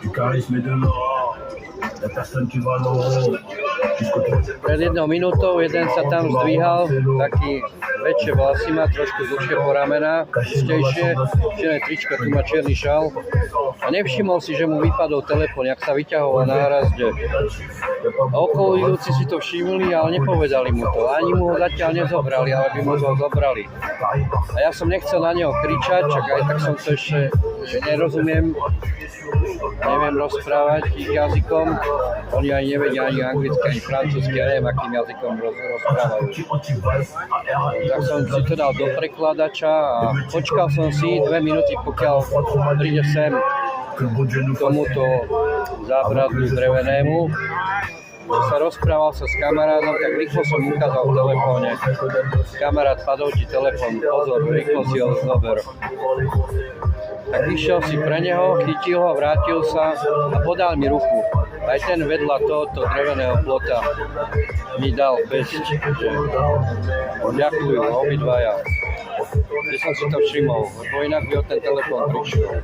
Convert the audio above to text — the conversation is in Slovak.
Du charisme et de l'aura. La personne qui va l'euro. Pred jednou minútou jeden sa tam zdvíhal, taký väčšie vlasy má, trošku dlhšie po ramená, čistejšie, čierne tričko, tu má čierny šal a nevšimol si, že mu vypadol telefón, jak sa vyťahoval na hrazde. A okolujúci si to všimli, ale nepovedali mu to, ani mu ho zatiaľ nezobrali, ale by mu ho zobrali. A ja som nechcel na neho kričať, čak aj tak som to ešte nerozumiem, neviem rozprávať ich jazykom, oni aj nevedia ani anglicky, ani francúzsky, ja neviem, akým jazykom rozprávajú. Tak som si to dal do prekladača a počkal som si 2 minúty, pokiaľ príde sem k tomuto zábradlu drevenému. Sa rozprával sa s kamarátom, tak rýchlo som ukázal v telefóne. Kamarát, padol ti telefón, pozor, rýchlo si ho zober. Tak išiel si pre neho, chytil ho, vrátil sa a podal mi ruku. Aj ten vedľa tohoto dreveného plota mi dal pesť, že ďakujú obidvaja. Že som si to všimol, lebo inak by o ten telefón prišiel.